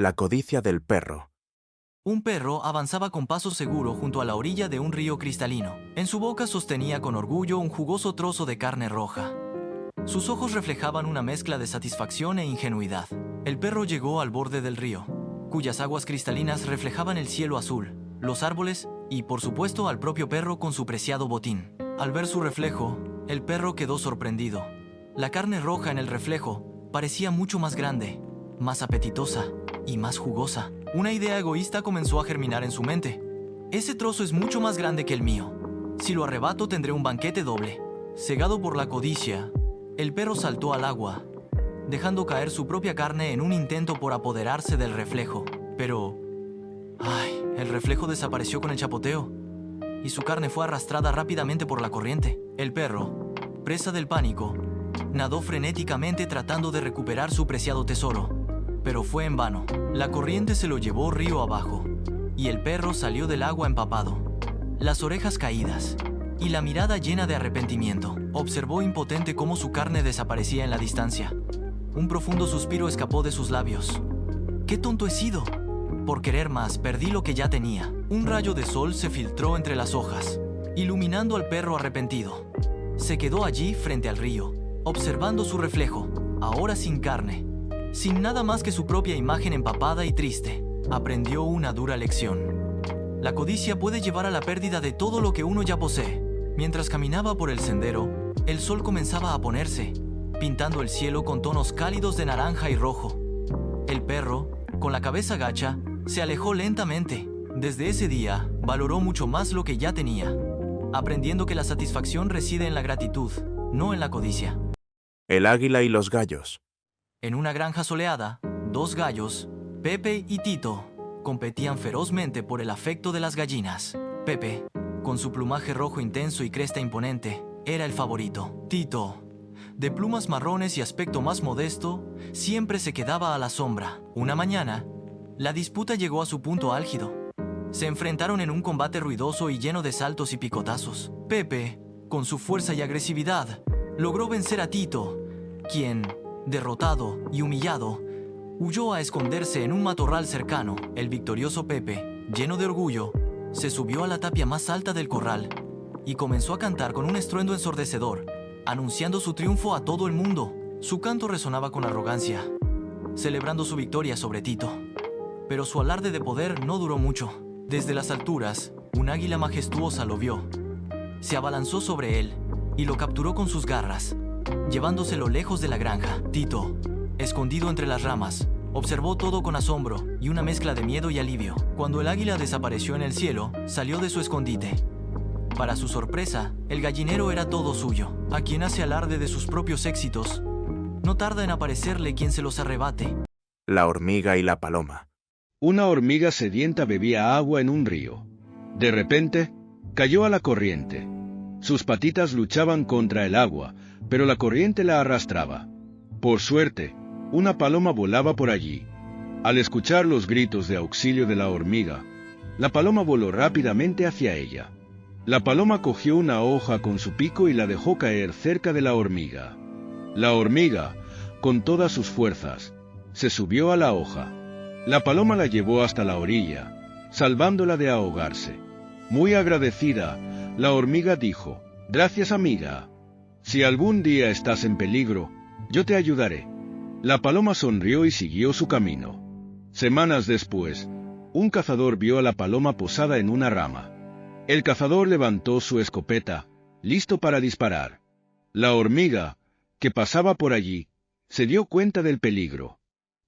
La codicia del perro. Un perro avanzaba con paso seguro junto a la orilla de un río cristalino. En su boca sostenía con orgullo un jugoso trozo de carne roja. Sus ojos reflejaban una mezcla de satisfacción e ingenuidad. El perro llegó al borde del río, cuyas aguas cristalinas reflejaban el cielo azul, los árboles y, por supuesto, al propio perro con su preciado botín. Al ver su reflejo, el perro quedó sorprendido. La carne roja en el reflejo parecía mucho más grande, más apetitosa y más jugosa. Una idea egoísta comenzó a germinar en su mente. Ese trozo es mucho más grande que el mío. Si lo arrebato tendré un banquete doble. Cegado por la codicia, el perro saltó al agua, dejando caer su propia carne en un intento por apoderarse del reflejo. Pero... el reflejo desapareció con el chapoteo, y su carne fue arrastrada rápidamente por la corriente. El perro, presa del pánico, nadó frenéticamente tratando de recuperar su preciado tesoro, pero fue en vano. La corriente se lo llevó río abajo, y el perro salió del agua empapado, las orejas caídas y la mirada llena de arrepentimiento. Observó impotente cómo su carne desaparecía en la distancia. Un profundo suspiro escapó de sus labios. ¡Qué tonto he sido! Por querer más, perdí lo que ya tenía. Un rayo de sol se filtró entre las hojas, iluminando al perro arrepentido. Se quedó allí frente al río, observando su reflejo, ahora sin carne, sin nada más que su propia imagen empapada y triste. Aprendió una dura lección. La codicia puede llevar a la pérdida de todo lo que uno ya posee. Mientras caminaba por el sendero, el sol comenzaba a ponerse, pintando el cielo con tonos cálidos de naranja y rojo. El perro, con la cabeza gacha, se alejó lentamente. Desde ese día, valoró mucho más lo que ya tenía, aprendiendo que la satisfacción reside en la gratitud, no en la codicia. El águila y los gallos. En una granja soleada, dos gallos, Pepe y Tito, competían ferozmente por el afecto de las gallinas. Pepe, con su plumaje rojo intenso y cresta imponente, era el favorito. Tito, de plumas marrones y aspecto más modesto, siempre se quedaba a la sombra. Una mañana, la disputa llegó a su punto álgido. Se enfrentaron en un combate ruidoso y lleno de saltos y picotazos. Pepe, con su fuerza y agresividad, logró vencer a Tito, quien, derrotado y humillado, huyó a esconderse en un matorral cercano. El victorioso Pepe, lleno de orgullo, se subió a la tapia más alta del corral y comenzó a cantar con un estruendo ensordecedor, anunciando su triunfo a todo el mundo. Su canto resonaba con arrogancia, celebrando su victoria sobre Tito. Pero su alarde de poder no duró mucho. Desde las alturas, un águila majestuosa lo vio. Se abalanzó sobre él y lo capturó con sus garras, llevándoselo lejos de la granja. Tito, escondido entre las ramas, observó todo con asombro y una mezcla de miedo y alivio. Cuando el águila desapareció en el cielo, salió de su escondite. Para su sorpresa, el gallinero era todo suyo. A quien hace alarde de sus propios éxitos, no tarda en aparecerle quien se los arrebate. La hormiga y la paloma. Una hormiga sedienta bebía agua en un río. De repente, cayó a la corriente. Sus patitas luchaban contra el agua, pero la corriente la arrastraba. Por suerte, una paloma volaba por allí. Al escuchar los gritos de auxilio de la hormiga, la paloma voló rápidamente hacia ella. La paloma cogió una hoja con su pico y la dejó caer cerca de la hormiga. La hormiga, con todas sus fuerzas, se subió a la hoja. La paloma la llevó hasta la orilla, salvándola de ahogarse. Muy agradecida, la hormiga dijo: «Gracias, amiga. Si algún día estás en peligro, yo te ayudaré». La paloma sonrió y siguió su camino. Semanas después, un cazador vio a la paloma posada en una rama. El cazador levantó su escopeta, listo para disparar. La hormiga, que pasaba por allí, se dio cuenta del peligro.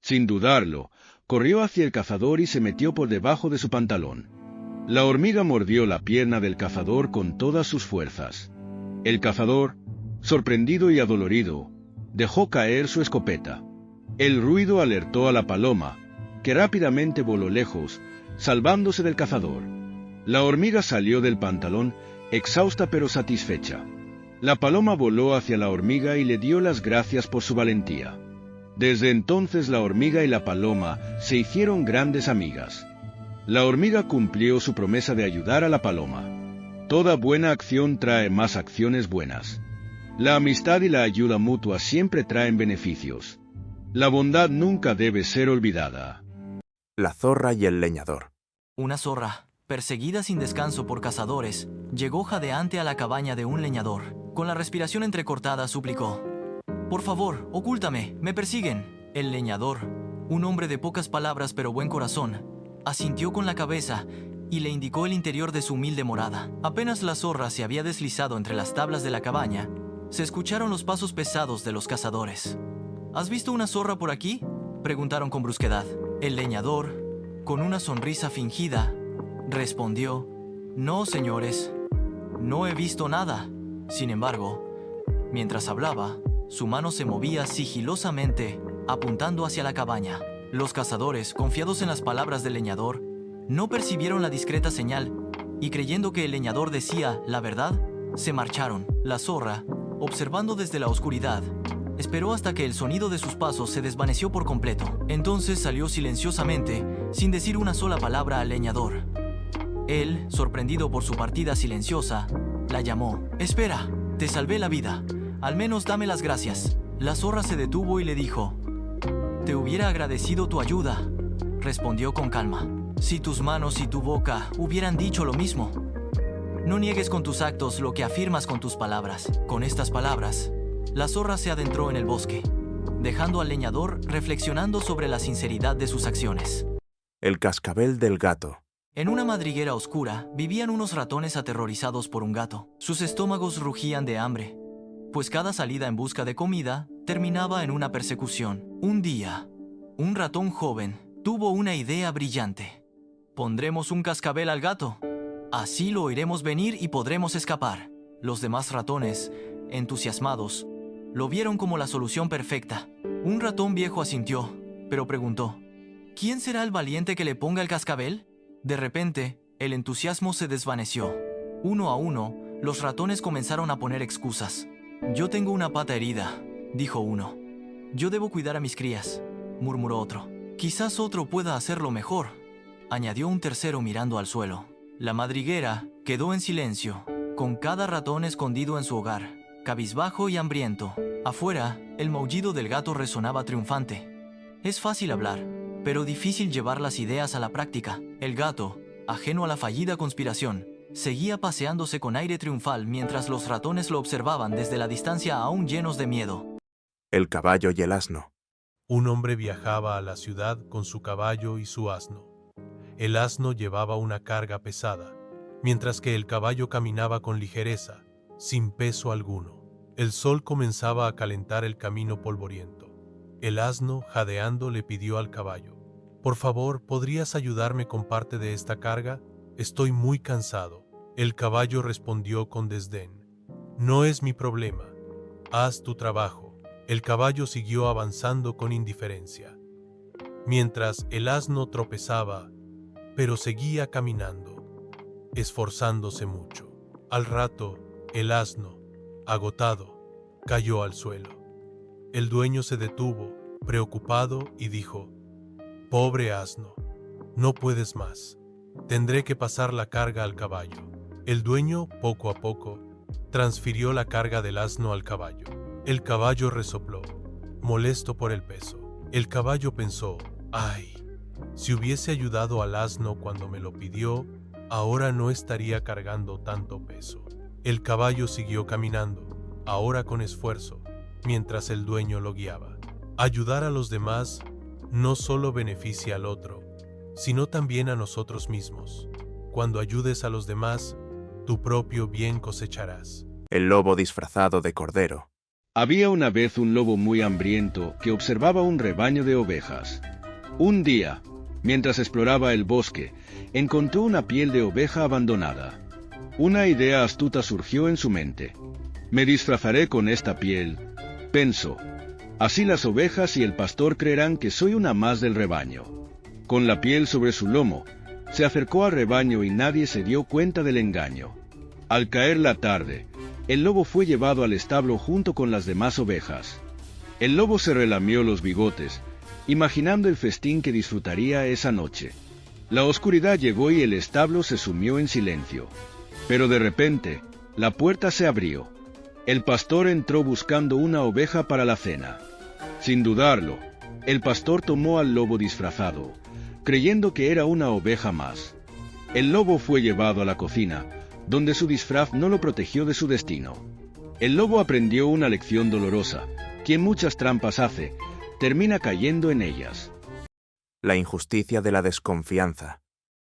Sin dudarlo, corrió hacia el cazador y se metió por debajo de su pantalón. La hormiga mordió la pierna del cazador con todas sus fuerzas. El cazador, sorprendido y adolorido, dejó caer su escopeta. El ruido alertó a la paloma, que rápidamente voló lejos, salvándose del cazador. La hormiga salió del pantalón, exhausta pero satisfecha. La paloma voló hacia la hormiga y le dio las gracias por su valentía. Desde entonces la hormiga y la paloma se hicieron grandes amigas. La hormiga cumplió su promesa de ayudar a la paloma. Toda buena acción trae más acciones buenas. La amistad y la ayuda mutua siempre traen beneficios. La bondad nunca debe ser olvidada. La zorra y el leñador. Una zorra, perseguida sin descanso por cazadores, llegó jadeante a la cabaña de un leñador. Con la respiración entrecortada suplicó: «Por favor, ocúltame, me persiguen». El leñador, un hombre de pocas palabras pero buen corazón, asintió con la cabeza y le indicó el interior de su humilde morada. Apenas la zorra se había deslizado entre las tablas de la cabaña, se escucharon los pasos pesados de los cazadores. «¿Has visto una zorra por aquí?», preguntaron con brusquedad. El leñador, con una sonrisa fingida, respondió: «No, señores, no he visto nada». Sin embargo, mientras hablaba, su mano se movía sigilosamente, apuntando hacia la cabaña. Los cazadores, confiados en las palabras del leñador, no percibieron la discreta señal y, creyendo que el leñador decía la verdad, se marcharon. La zorra, observando desde la oscuridad, esperó hasta que el sonido de sus pasos se desvaneció por completo. Entonces salió silenciosamente, sin decir una sola palabra al leñador. Él, sorprendido por su partida silenciosa, la llamó: «Espera, te salvé la vida. Al menos dame las gracias». La zorra se detuvo y le dijo: «Te hubiera agradecido tu ayuda», respondió con calma, «si tus manos y tu boca hubieran dicho lo mismo». No niegues con tus actos lo que afirmas con tus palabras. Con estas palabras, la zorra se adentró en el bosque, dejando al leñador reflexionando sobre la sinceridad de sus acciones. El cascabel del gato. En una madriguera oscura vivían unos ratones aterrorizados por un gato. Sus estómagos rugían de hambre, pues cada salida en busca de comida terminaba en una persecución. Un día, un ratón joven tuvo una idea brillante. «Pondremos un cascabel al gato. Así lo oiremos venir y podremos escapar». Los demás ratones, entusiasmados, lo vieron como la solución perfecta. Un ratón viejo asintió, pero preguntó: «¿Quién será el valiente que le ponga el cascabel?». De repente, el entusiasmo se desvaneció. Uno a uno, los ratones comenzaron a poner excusas. «Yo tengo una pata herida», dijo uno. «Yo debo cuidar a mis crías», murmuró otro. «Quizás otro pueda hacerlo mejor», añadió un tercero mirando al suelo. La madriguera quedó en silencio, con cada ratón escondido en su hogar, cabizbajo y hambriento. Afuera, el maullido del gato resonaba triunfante. Es fácil hablar, pero difícil llevar las ideas a la práctica. El gato, ajeno a la fallida conspiración, seguía paseándose con aire triunfal mientras los ratones lo observaban desde la distancia aún llenos de miedo. El caballo y el asno. Un hombre viajaba a la ciudad con su caballo y su asno. El asno llevaba una carga pesada, mientras que el caballo caminaba con ligereza, sin peso alguno. El sol comenzaba a calentar el camino polvoriento. El asno, jadeando, le pidió al caballo: «Por favor, ¿podrías ayudarme con parte de esta carga? Estoy muy cansado». El caballo respondió con desdén: «No es mi problema. Haz tu trabajo». El caballo siguió avanzando con indiferencia, mientras el asno tropezaba, pero seguía caminando, esforzándose mucho. Al rato, el asno, agotado, cayó al suelo. El dueño se detuvo, preocupado, y dijo: «Pobre asno, no puedes más. Tendré que pasar la carga al caballo». El dueño, poco a poco, transfirió la carga del asno al caballo. El caballo resopló, molesto por el peso. El caballo pensó: «Ay, si hubiese ayudado al asno cuando me lo pidió, ahora no estaría cargando tanto peso». El caballo siguió caminando, ahora con esfuerzo, mientras el dueño lo guiaba. Ayudar a los demás no solo beneficia al otro, sino también a nosotros mismos. Cuando ayudes a los demás, tu propio bien cosecharás. El lobo disfrazado de cordero. Había una vez un lobo muy hambriento que observaba un rebaño de ovejas. Un día, mientras exploraba el bosque, encontró una piel de oveja abandonada. Una idea astuta surgió en su mente. «Me disfrazaré con esta piel», pensó. «Así las ovejas y el pastor creerán que soy una más del rebaño». Con la piel sobre su lomo, se acercó al rebaño y nadie se dio cuenta del engaño. Al caer la tarde, el lobo fue llevado al establo junto con las demás ovejas. El lobo se relamió los bigotes, imaginando el festín que disfrutaría esa noche. La oscuridad llegó y el establo se sumió en silencio. Pero de repente, la puerta se abrió. El pastor entró buscando una oveja para la cena. Sin dudarlo, el pastor tomó al lobo disfrazado, creyendo que era una oveja más. El lobo fue llevado a la cocina, donde su disfraz no lo protegió de su destino. El lobo aprendió una lección dolorosa: quien muchas trampas hace, termina cayendo en ellas. La injusticia de la desconfianza.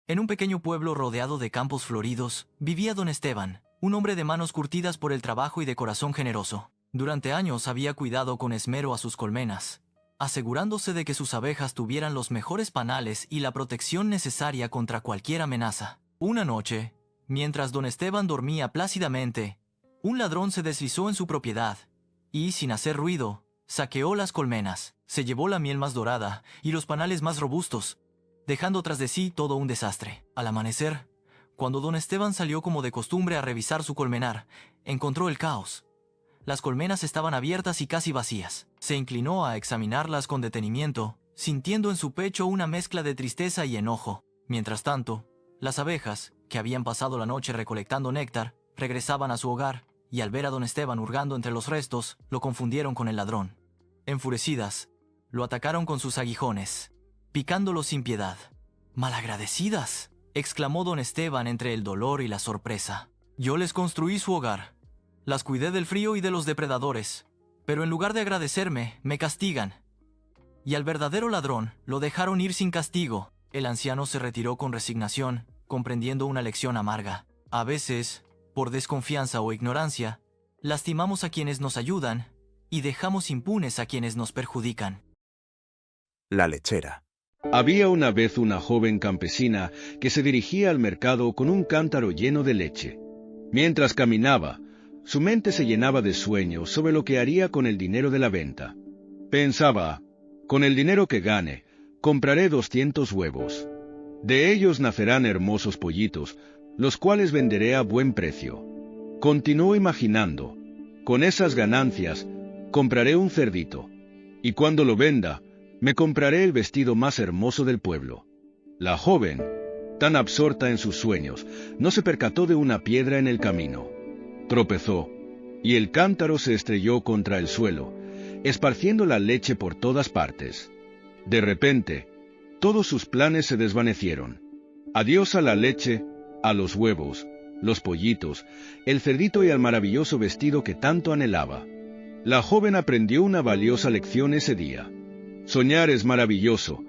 En un pequeño pueblo rodeado de campos floridos, vivía don Esteban, un hombre de manos curtidas por el trabajo y de corazón generoso. Durante años había cuidado con esmero a sus colmenas, asegurándose de que sus abejas tuvieran los mejores panales y la protección necesaria contra cualquier amenaza. Una noche, mientras don Esteban dormía plácidamente, un ladrón se deslizó en su propiedad y, sin hacer ruido, saqueó las colmenas, se llevó la miel más dorada y los panales más robustos, dejando tras de sí todo un desastre. Al amanecer, cuando don Esteban salió como de costumbre a revisar su colmenar, encontró el caos. Las colmenas estaban abiertas y casi vacías. Se inclinó a examinarlas con detenimiento, sintiendo en su pecho una mezcla de tristeza y enojo. Mientras tanto, las abejas, que habían pasado la noche recolectando néctar, regresaban a su hogar, y al ver a don Esteban hurgando entre los restos, lo confundieron con el ladrón. Enfurecidas, lo atacaron con sus aguijones, picándolo sin piedad. «¡Malagradecidas!», exclamó don Esteban entre el dolor y la sorpresa. «Yo les construí su hogar. Las cuidé del frío y de los depredadores, pero en lugar de agradecerme, me castigan». Y al verdadero ladrón lo dejaron ir sin castigo. El anciano se retiró con resignación, comprendiendo una lección amarga. A veces, por desconfianza o ignorancia, lastimamos a quienes nos ayudan y dejamos impunes a quienes nos perjudican. La lechera. Había una vez una joven campesina que se dirigía al mercado con un cántaro lleno de leche. Mientras caminaba, su mente se llenaba de sueños sobre lo que haría con el dinero de la venta. Pensaba: con el dinero que gane, compraré 200 huevos. De ellos nacerán hermosos pollitos, los cuales venderé a buen precio. Continuó imaginando: con esas ganancias, compraré un cerdito. Y cuando lo venda, me compraré el vestido más hermoso del pueblo. La joven, tan absorta en sus sueños, no se percató de una piedra en el camino. Tropezó, y el cántaro se estrelló contra el suelo, esparciendo la leche por todas partes. De repente, todos sus planes se desvanecieron. Adiós a la leche, a los huevos, los pollitos, el cerdito y al maravilloso vestido que tanto anhelaba. La joven aprendió una valiosa lección ese día. Soñar es maravilloso,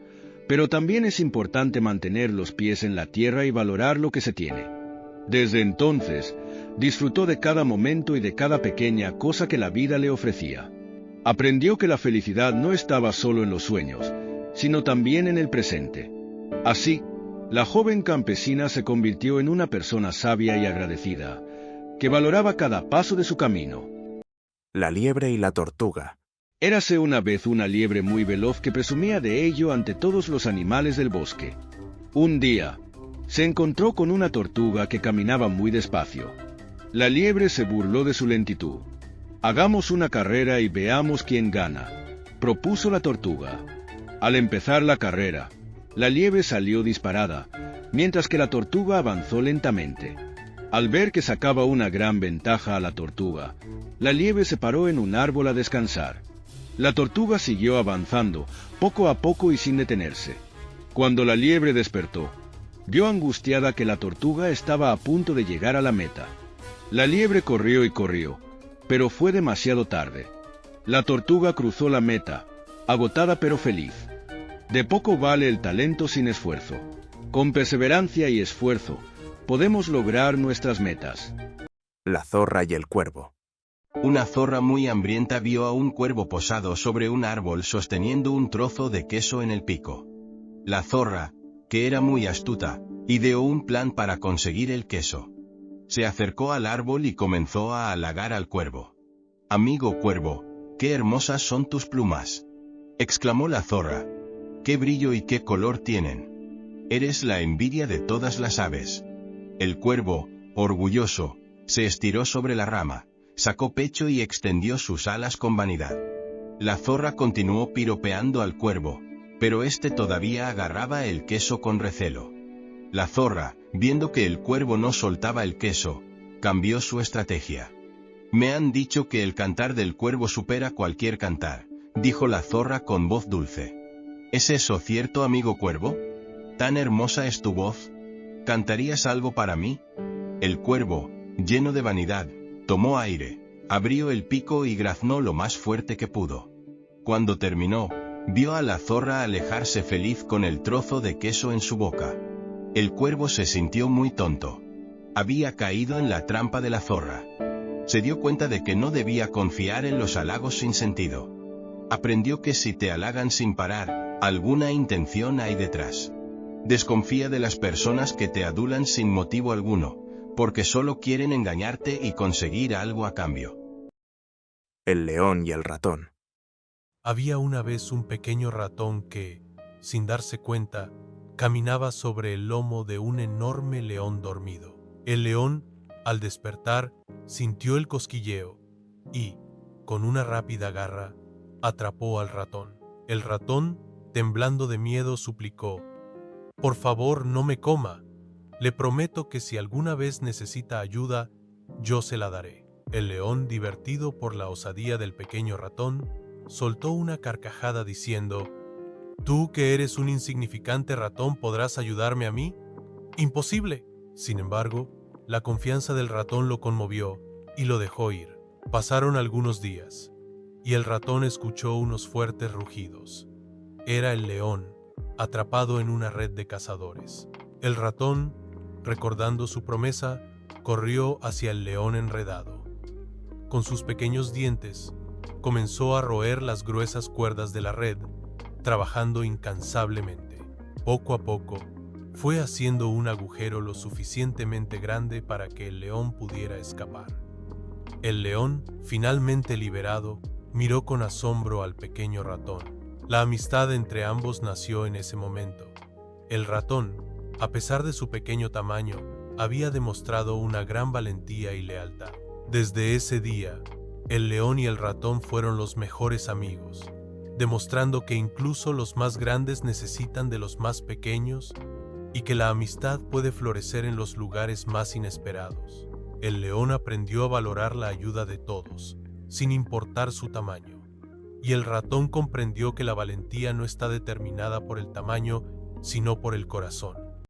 pero también es importante mantener los pies en la tierra y valorar lo que se tiene. Desde entonces, disfrutó de cada momento y de cada pequeña cosa que la vida le ofrecía. Aprendió que la felicidad no estaba solo en los sueños, sino también en el presente. Así, la joven campesina se convirtió en una persona sabia y agradecida, que valoraba cada paso de su camino. La liebre y la tortuga. Érase una vez una liebre muy veloz que presumía de ello ante todos los animales del bosque. Un día, se encontró con una tortuga que caminaba muy despacio. La liebre se burló de su lentitud. «Hagamos una carrera y veamos quién gana», propuso la tortuga. Al empezar la carrera, la liebre salió disparada, mientras que la tortuga avanzó lentamente. Al ver que sacaba una gran ventaja a la tortuga, la liebre se paró en un árbol a descansar. La tortuga siguió avanzando, poco a poco y sin detenerse. Cuando la liebre despertó, vio angustiada que la tortuga estaba a punto de llegar a la meta. La liebre corrió y corrió, pero fue demasiado tarde. La tortuga cruzó la meta, agotada pero feliz. De poco vale el talento sin esfuerzo. Con perseverancia y esfuerzo, podemos lograr nuestras metas. La zorra y el cuervo. Una zorra muy hambrienta vio a un cuervo posado sobre un árbol sosteniendo un trozo de queso en el pico. La zorra, que era muy astuta, ideó un plan para conseguir el queso. Se acercó al árbol y comenzó a halagar al cuervo. «Amigo cuervo, qué hermosas son tus plumas», exclamó la zorra. «Qué brillo y qué color tienen. Eres la envidia de todas las aves». El cuervo, orgulloso, se estiró sobre la rama, sacó pecho y extendió sus alas con vanidad. La zorra continuó piropeando al cuervo, pero éste todavía agarraba el queso con recelo. La zorra, viendo que el cuervo no soltaba el queso, cambió su estrategia. «Me han dicho que el cantar del cuervo supera cualquier cantar», dijo la zorra con voz dulce. «¿Es eso cierto, amigo cuervo?». Tan hermosa es tu voz. ¿Cantarías algo para mí? El cuervo, lleno de vanidad, tomó aire, abrió el pico y graznó lo más fuerte que pudo. Cuando terminó, vio a la zorra alejarse feliz con el trozo de queso en su boca. El cuervo se sintió muy tonto. Había caído en la trampa de la zorra. Se dio cuenta de que no debía confiar en los halagos sin sentido. Aprendió que si te halagan sin parar, alguna intención hay detrás. Desconfía de las personas que te adulan sin motivo alguno, porque solo quieren engañarte y conseguir algo a cambio. El león y el ratón. Había una vez un pequeño ratón que, sin darse cuenta, caminaba sobre el lomo de un enorme león dormido. El león, al despertar, sintió el cosquilleo y, con una rápida garra, atrapó al ratón. El ratón, temblando de miedo, suplicó: «Por favor, no me coma. Le prometo que si alguna vez necesita ayuda, yo se la daré». El león, divertido por la osadía del pequeño ratón, soltó una carcajada diciendo: «¿Tú que eres un insignificante ratón podrás ayudarme a mí? ¡Imposible!». Sin embargo, la confianza del ratón lo conmovió y lo dejó ir. Pasaron algunos días, y el ratón escuchó unos fuertes rugidos. Era el león, atrapado en una red de cazadores. El ratón, recordando su promesa, corrió hacia el león enredado. Con sus pequeños dientes, comenzó a roer las gruesas cuerdas de la red, trabajando incansablemente. Poco a poco, fue haciendo un agujero lo suficientemente grande para que el león pudiera escapar. El león, finalmente liberado, miró con asombro al pequeño ratón. La amistad entre ambos nació en ese momento. El ratón, a pesar de su pequeño tamaño, había demostrado una gran valentía y lealtad. Desde ese día, el león y el ratón fueron los mejores amigos, demostrando que incluso los más grandes necesitan de los más pequeños y que la amistad puede florecer en los lugares más inesperados. El león aprendió a valorar la ayuda de todos, sin importar su tamaño, y el ratón comprendió que la valentía no está determinada por el tamaño, sino por el corazón.